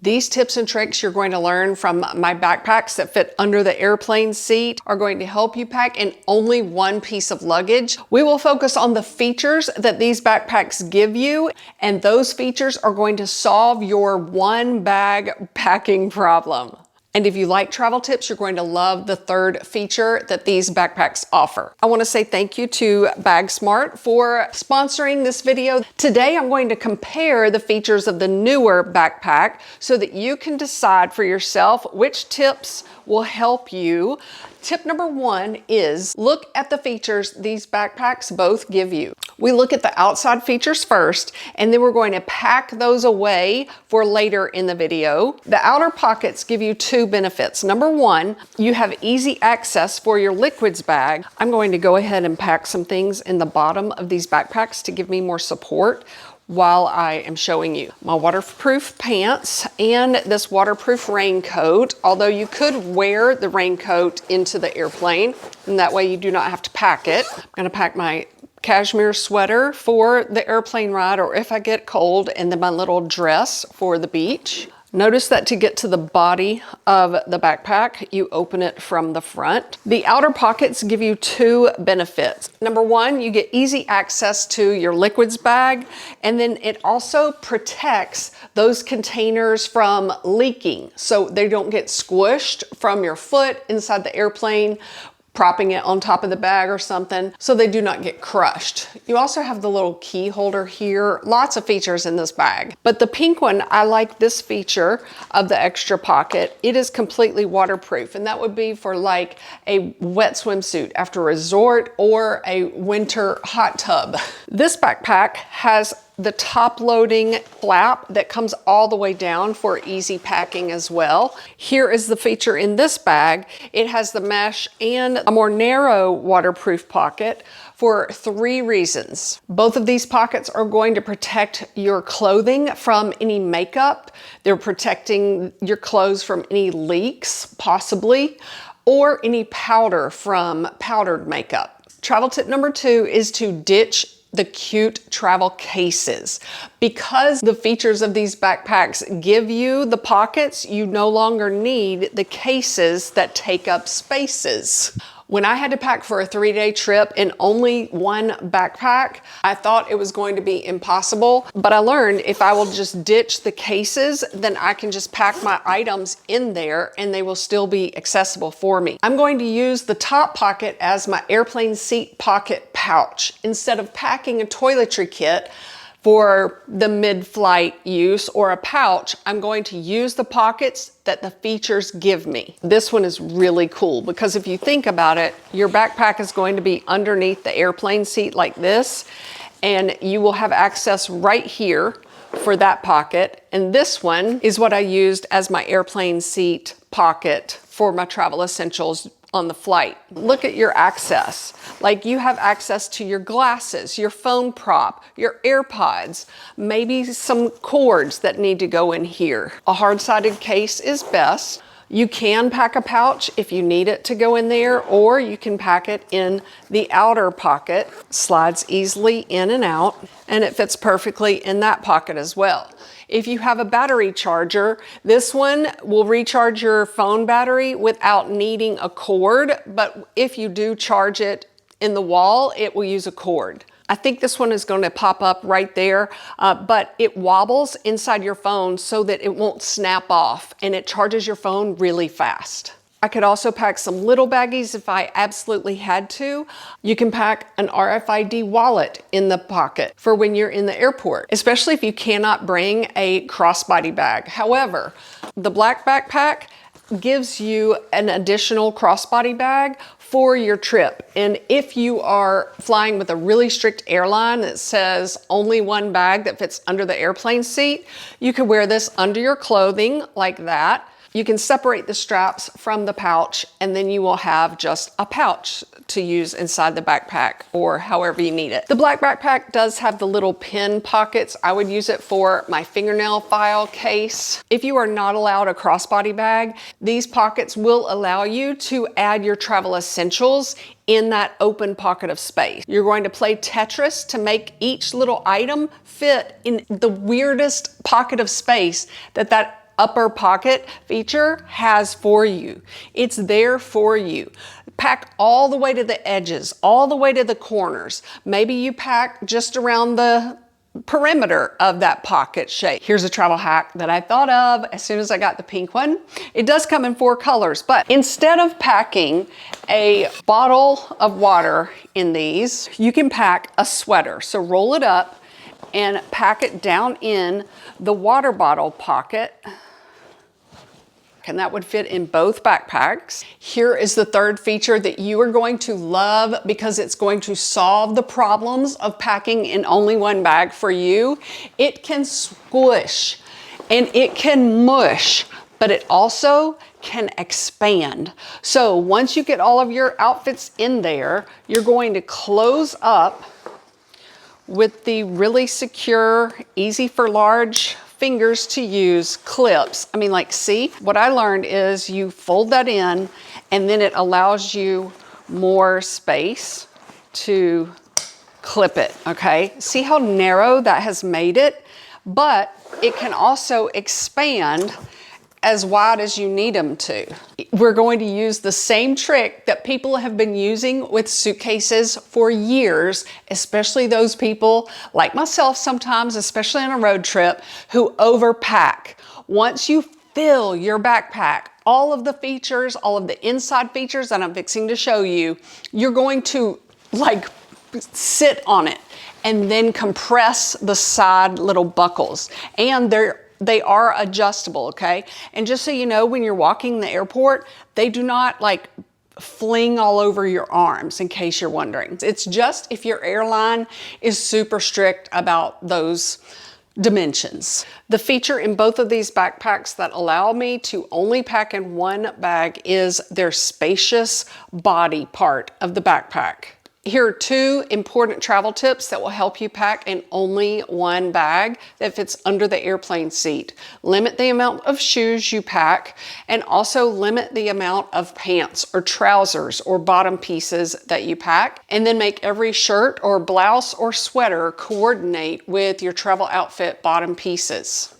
These tips and tricks you're going to learn from my backpacks that fit under the airplane seat are going to help you pack in only one piece of luggage. We will focus on the features that these backpacks give you, and those features are going to solve your one bag packing problem. And if you like travel tips, you're going to love the third feature that these backpacks offer. I want to say thank you to Bagsmart for sponsoring this video. Today, I'm going to compare the features of the newer backpack so that you can decide for yourself which tips will help you. Tip number one is look at the features these backpacks both give you. We look at the outside features first, and then we're going to pack those away for later in the video. The outer pockets give you two benefits. Number one, you have easy access for your liquids bag. I'm going to go ahead and pack some things in the bottom of these backpacks to give me more support while I am showing you. My waterproof pants and this waterproof raincoat, although you could wear the raincoat into the airplane, and that way you do not have to pack it. I'm gonna pack my cashmere sweater for the airplane ride or if I get cold, and then my little dress for the beach. Notice that to get to the body of the backpack, you open it from the front. The outer pockets give you two benefits. Number one, you get easy access to your liquids bag, and then it also protects those containers from leaking, so they don't get squished from your foot inside the airplane, propping it on top of the bag or something, so they do not get crushed. You also have the little key holder here. Lots of features in this bag. But the pink one, I like this feature of the extra pocket. It is completely waterproof, and that would be for like a wet swimsuit after a resort or a winter hot tub. This backpack has the top loading flap that comes all the way down for easy packing as well. Here is the feature in this bag. It has the mesh and a more narrow waterproof pocket for three reasons. Both of these pockets are going to protect your clothing from any makeup. They're protecting your clothes from any leaks, possibly, or any powder from powdered makeup. Travel tip number two is to ditch the cute travel cases. Because the features of these backpacks give you the pockets, you no longer need the cases that take up spaces. When I had to pack for a 3-day trip in only one backpack, I thought it was going to be impossible, but I learned if I will just ditch the cases, then I can just pack my items in there and they will still be accessible for me. I'm going to use the top pocket as my airplane seat pocket pouch. Instead of packing a toiletry kit for the mid-flight use or a pouch, I'm going to use the pockets that the features give me. This one is really cool because if you think about it, your backpack is going to be underneath the airplane seat like this, and you will have access right here for that pocket. And this one is what I used as my airplane seat pocket for my travel essentials on the flight. Look at your access. Like you have access to your glasses, your phone prop, your AirPods, maybe some cords that need to go in here. A hard-sided case is best. You can pack a pouch if you need it to go in there, or you can pack it in the outer pocket. Slides easily in and out, and it fits perfectly in that pocket as well. If you have a battery charger, this one will recharge your phone battery without needing a cord, but if you do charge it in the wall, it will use a cord. I think this one is going to pop up right there, but it wobbles inside your phone so that it won't snap off, and it charges your phone really fast. I could also pack some little baggies if I absolutely had to. You can pack an RFID wallet in the pocket for when you're in the airport, especially if you cannot bring a crossbody bag. However, the black backpack gives you an additional crossbody bag for your trip. And if you are flying with a really strict airline that says only one bag that fits under the airplane seat, you could wear this under your clothing like that. You can separate the straps from the pouch, and then you will have just a pouch to use inside the backpack or however you need it. The black backpack does have the little pin pockets. I would use it for my fingernail file case. If you are not allowed a crossbody bag, these pockets will allow you to add your travel essentials in that open pocket of space. You're going to play Tetris to make each little item fit in the weirdest pocket of space that upper pocket feature has for you. It's there for you. Pack all the way to the edges, all the way to the corners. Maybe you pack just around the perimeter of that pocket shape. Here's a travel hack that I thought of as soon as I got the pink one. It does come in 4 colors, but instead of packing a bottle of water in these, you can pack a sweater. So roll it up and pack it down in the water bottle pocket. And that would fit in both backpacks. Here is the third feature that you are going to love because it's going to solve the problems of packing in only one bag for you. It can squish and it can mush, but it also can expand. So once you get all of your outfits in there, you're going to close up with the really secure, easy for large fingers to use clips. I mean, like, see, what I learned is you fold that in and then it allows you more space to clip it, okay? See how narrow that has made it? But it can also expand as wide as you need them to. We're going to use the same trick that people have been using with suitcases for years, especially those people like myself sometimes, especially on a road trip, who overpack. Once you fill your backpack, all of the features, all of the inside features that I'm fixing to show you, you're going to like sit on it and then compress the side little buckles. And they are adjustable, okay? And just so you know, when you're walking the airport, they do not like fling all over your arms, in case you're wondering. It's just if your airline is super strict about those dimensions. The feature in both of these backpacks that allow me to only pack in one bag is their spacious body part of the backpack. Here are 2 important travel tips that will help you pack in only one bag that fits under the airplane seat. Limit the amount of shoes you pack and also limit the amount of pants or trousers or bottom pieces that you pack. And then make every shirt or blouse or sweater coordinate with your travel outfit bottom pieces.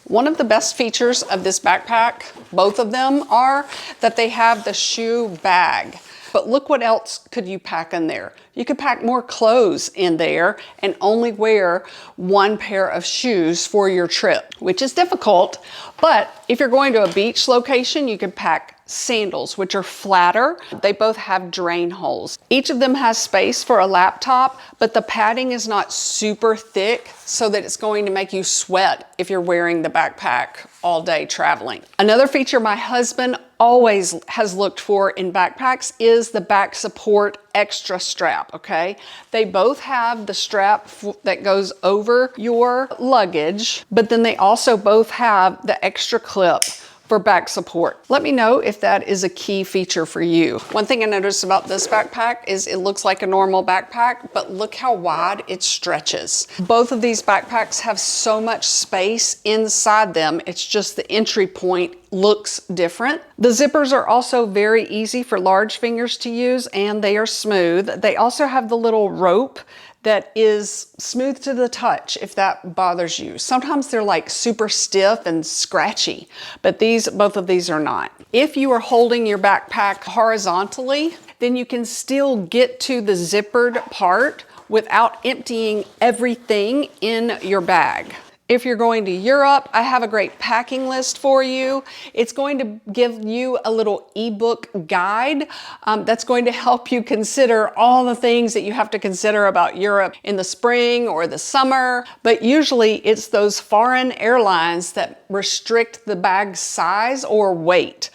One of the best features of this backpack, both of them, are that they have the shoe bag. But look what else could you pack in there. You could pack more clothes in there and only wear one pair of shoes for your trip, which is difficult. But if you're going to a beach location, you can pack sandals, which are flatter. They both have drain holes. Each of them has space for a laptop, but the padding is not super thick so that it's going to make you sweat if you're wearing the backpack all day traveling. Another feature my husband always has looked for in backpacks is the back support extra strap, okay? They both have the strap that goes over your luggage, but then they also both have the extra clip for back support. Let me know if that is a key feature for you. One thing I noticed about this backpack is it looks like a normal backpack, but look how wide it stretches. Both of these backpacks have so much space inside them. It's just the entry point looks different. The zippers are also very easy for large fingers to use and they are smooth. They also have the little rope that is smooth to the touch if that bothers you. Sometimes they're like super stiff and scratchy, but both of these are not. If you are holding your backpack horizontally, then you can still get to the zippered part without emptying everything in your bag. If you're going to Europe, I have a great packing list for you. It's going to give you a little ebook guide that's going to help you consider all the things that you have to consider about Europe in the spring or the summer. But usually it's those foreign airlines that restrict the bag size or weight.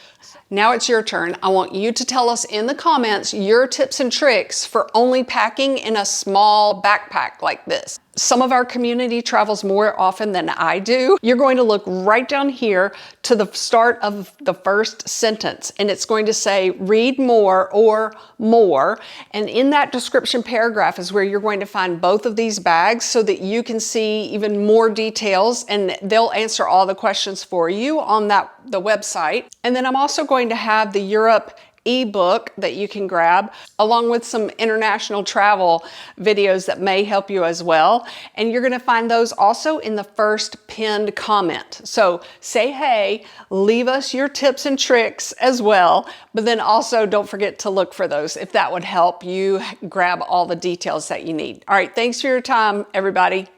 Now it's your turn. I want you to tell us in the comments your tips and tricks for only packing in a small backpack like this. Some of our community travels more often than I do. You're going to look right down here to the start of the first sentence, and it's going to say read more or more. And in that description paragraph is where you're going to find both of these bags so that you can see even more details, and they'll answer all the questions for you on the website. And then I'm also going to have the Europe ebook that you can grab, along with some international travel videos that may help you as well. And you're gonna find those also in the first pinned comment. So say hey, leave us your tips and tricks as well, but then also don't forget to look for those if that would help you grab all the details that you need. All right, thanks for your time, everybody.